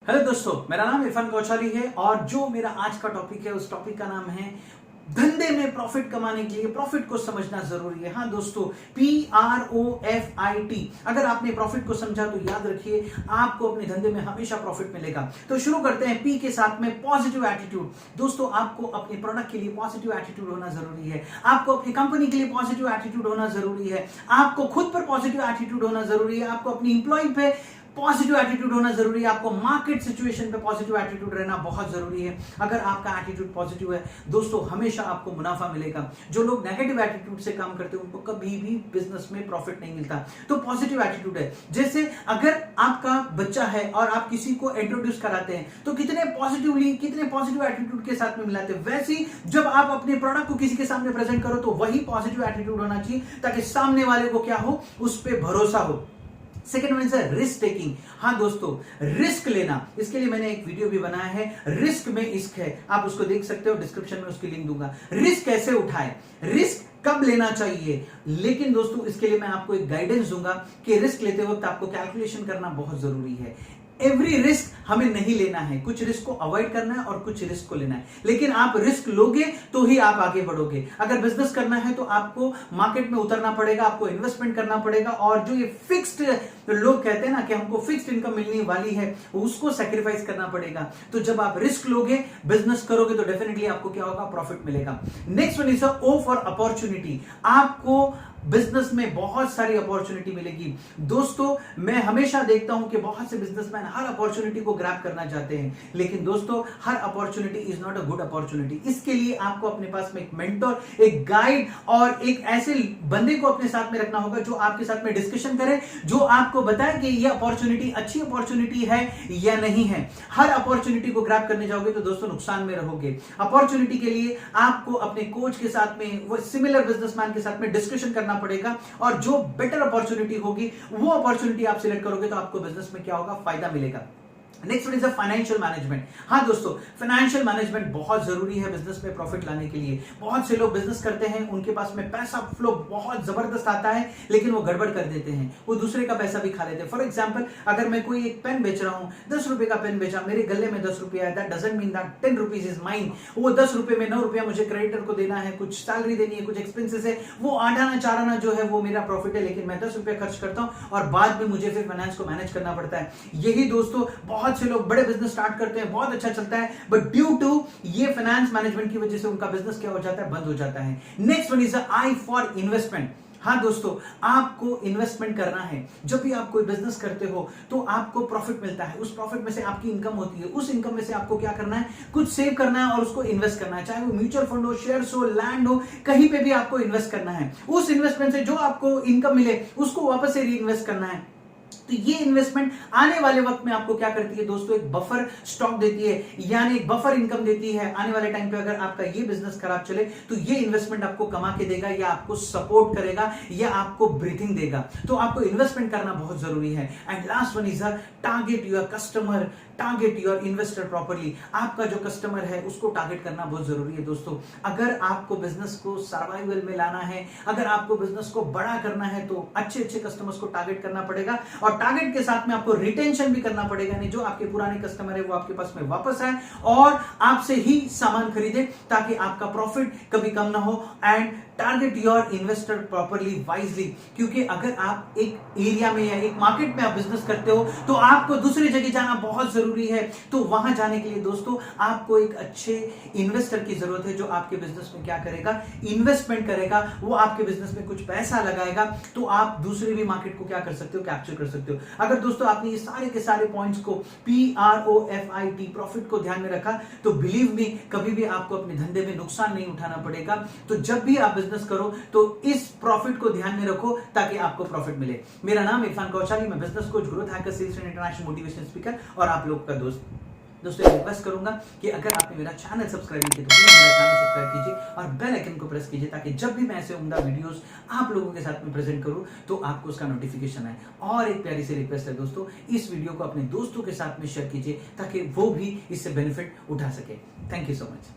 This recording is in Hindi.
हेलो दोस्तों, मेरा नाम इरफान कौशाली है और जो मेरा आज का टॉपिक है उस टॉपिक का नाम है धंधे में प्रॉफिट कमाने के लिए प्रॉफिट को समझना जरूरी है। हाँ दोस्तों, PROFIT। अगर आपने प्रॉफिट को समझा तो याद रखिए आपको अपने धंधे में हमेशा प्रॉफिट मिलेगा। तो शुरू करते हैं P के साथ में पॉजिटिव एटीट्यूड। दोस्तों, आपको अपने प्रोडक्ट के लिए पॉजिटिव एटीट्यूड होना जरूरी है, आपको अपनी कंपनी के लिए पॉजिटिव एटीट्यूड होना जरूरी है, आपको खुद पर पॉजिटिव एटीट्यूड होना जरूरी है, आपको अपनी इंप्लॉय पे पॉजिटिव एटीट्यूड होना जरूरी है, आपको मार्केट सिचुएशन पे पॉजिटिव एटीट्यूड रहना बहुत जरूरी है। अगर आपका एटीट्यूड पॉजिटिव है दोस्तों, हमेशा आपको मुनाफा मिलेगा। जो लोग नेगेटिव एटीट्यूड से काम करते हैं उनको कभी भी बिजनेस में प्रॉफिट नहीं मिलता। तो पॉजिटिव एटीट्यूड है, जैसे अगर आपका बच्चा है और आप किसी को इंट्रोड्यूस कराते हैं तो कितने पॉजिटिव एटीट्यूड के साथ में मिलाते हैं। वैसे ही जब आप अपने प्रोडक्ट को किसी के सामने प्रेजेंट करो तो वही पॉजिटिव एटीट्यूड होना चाहिए ताकि सामने वाले को क्या हो, उस पर भरोसा हो। सेकेंड वन है रिस्क टेकिंग। हाँ दोस्तों, रिस्क लेना, इसके लिए मैंने एक वीडियो भी बनाया है, रिस्क में इश्क है, आप उसको देख सकते हो, डिस्क्रिप्शन में उसकी लिंक दूंगा। रिस्क कैसे उठाएं, रिस्क कब लेना चाहिए, लेकिन दोस्तों इसके लिए मैं आपको एक गाइडेंस दूंगा कि रिस्क लेते वक्त आपको कैलकुलेशन करना बहुत जरूरी है। एवरी रिस्क हमें नहीं लेना है, कुछ रिस्क को अवॉइड करना है और कुछ रिस्क को लेना है, लेकिन आप रिस्क लोगे तो ही आप आगे बढ़ोगे। अगर बिजनेस करना है तो आपको मार्केट में उतरना पड़ेगा, आपको इन्वेस्टमेंट करना पड़ेगा, और जो ये फिक्स्ड लोग कहते हैं ना कि हमको फिक्स्ड इनकम मिलने वाली है, उसको सैक्रिफाइस करना पड़ेगा। तो जब आप रिस्क लोगे, बिजनेस करोगे तो डेफिनेटली आपको क्या होगा, प्रॉफिट मिलेगा। Next one is O for opportunity. आपको बिजनेस में बहुत सारी अपॉर्चुनिटी मिलेगी। दोस्तों, मैं हमेशा देखता हूं कि बहुत से बिजनेसमैन हर अपॉर्चुनिटी को ग्रैब करना चाहते हैं, लेकिन दोस्तों हर opportunity is not a good opportunity. इसके लिए आपको अपने पास में एक मेंटर, एक गाइड और एक ऐसे बंदे को अपने साथ में रखना होगा जो आपके साथ में डिस्कशन करे, जो आपको बताए कि यह अपॉर्चुनिटी अच्छी अपॉर्चुनिटी है या नहीं है। हर अपॉर्चुनिटी को ग्रैब करने जाओगे तो दोस्तों नुकसान में रहोगे। अपॉर्चुनिटी के लिए आपको अपने कोच के साथ में, वो सिमिलर बिजनेसमैन के साथ में डिस्कशन करना पड़ेगा, और जो बेटर अपॉर्चुनिटी होगी वो अपॉर्चुनिटी आप सिलेक्ट करोगे तो आपको बिजनेस में क्या होगा, फायदा मिलेगा। Next one is financial management. हाँ दोस्तों, फाइनेंशियल मैनेजमेंट बहुत जरूरी है बिजनेस में प्रॉफिट लाने के लिए। बहुत से लोग बिजनेस करते हैं, उनके पास में पैसा फ्लो बहुत जबरदस्त आता है, लेकिन वो गड़बड़ कर देते हैं, वो दूसरे का पैसा भी खा लेते हैं। फॉर एग्जाम्पल, अगर मैं कोई एक पेन बेच रहा हूं, 10 रुपए का पेन बेचा, मेरे गले में 10 रुपया है, that doesn't mean that 10 rupees is mine. वो 10 रुपए में 9 रुपया मुझे क्रेडिटर को देना है, कुछ सैलरी देनी है, कुछ एक्सपेंसेस है, वो 8 आना 4 आना जो है वो मेरा प्रॉफिट है, लेकिन मैं 10 रुपया खर्च करता हूं और बाद में मुझे फिर फाइनेंस को मैनेज करना पड़ता है। यही दोस्तों, बहुत से लोग बड़े बिजनेस स्टार्ट करते हैं, बहुत अच्छा चलता है, बट ड्यू टू ये फाइनेंस मैनेजमेंट की वजह से उनका बिजनेस क्या हो जाता है, बंद हो जाता है। Next one is I for investment. हाँ दोस्तों, आपको इन्वेस्टमेंट करना है। जब भी आप कोई बिजनेस करते हो तो आपको प्रॉफिट मिलता है, उस प्रॉफिट में से आपकी इनकम होती है, उस इनकम में से आपको क्या करना है, कुछ सेव करना है और उसको इन्वेस्ट करना है, चाहे वो म्यूचुअल फंड हो, शेयर्स हो, लैंड हो, कहीं पे भी आपको इन्वेस्ट करना है। उस इन्वेस्टमेंट से जो आपको इनकम मिले उसको वापस से री इन्वेस्ट करना है। तो ये इन्वेस्टमेंट आने वाले वक्त में आपको क्या करती है दोस्तों, एक बफर स्टॉक देती है, यानी एक बफर इनकम देती है। आने वाले टाइम पे अगर आपका ये बिजनेस खराब चले तो ये इन्वेस्टमेंट आपको कमा के देगा, या आपको सपोर्ट करेगा, या आपको ब्रीथिंग देगा। तो आपको इन्वेस्टमेंट करना बहुत जरूरी है। And last one is target your customer, target your investor properly. आपका जो कस्टमर है उसको टारगेट करना बहुत जरूरी है दोस्तों। अगर आपको बिजनेस को सर्वाइवल में लाना है, अगर आपको बिजनेस को बड़ा करना है तो अच्छे कस्टमर्स को टारगेट करना पड़ेगा, और टारगेट के साथ में आपको रिटेंशन भी करना पड़ेगा, नहीं जो आपके पुराने कस्टमर है वो आपके पास में वापस आए और आपसे ही सामान खरीदे, ताकि आपका प्रॉफिट कभी कम ना हो। And target your investor properly, wisely, क्योंकि अगर आप एक एरिया में या एक मार्केट में आप बिजनेस करते हो तो आपको दूसरी जगह जाना बहुत जरूरी है। तो वहां जाने के लिए दोस्तों आपको एक अच्छे इन्वेस्टर की जरूरत है, जो आपके बिजनेस में क्या करेगा, इन्वेस्टमेंट करेगा, वो आपके बिजनेस में कुछ पैसा लगाएगा, तो आप दूसरे भी मार्केट को क्या कर सकते हो, कैप्चर कर सकते हो। अगर दोस्तों आपने ये सारे के सारे पॉइंट्स को PROFIT, प्रॉफिट को ध्यान में रखा, तो बिलीव मी, कभी भी आपको अपने धंधे में नुकसान नहीं उठाना पड़ेगा। तो जब भी आप बिजनेस करो तो इस प्रॉफिट को ध्यान में रखो ताकि आपको प्रॉफिट मिले। मेरा नाम इरफान कौशाली, मैं business coach, growth hacker, sales and international motivation speaker और आप लोग का दोस्तों एक रिक्वेस्ट करूंगा कि अगर आपने मेरा चैनल सब्सक्राइब नहीं किया तो प्लीज मेरा चैनल सब्सक्राइब कीजिए और बेल आइकन को प्रेस कीजिए, ताकि जब भी मैं ऐसे उम्दा वीडियोस आप लोगों के साथ में प्रेजेंट करूं तो आपको उसका नोटिफिकेशन आए। और एक प्यारी सी रिक्वेस्ट है दोस्तों, इस वीडियो को अपने दोस्तों के साथ में शेयर कीजिए ताकि वो भी इससे बेनिफिट उठा सके। Thank you so much.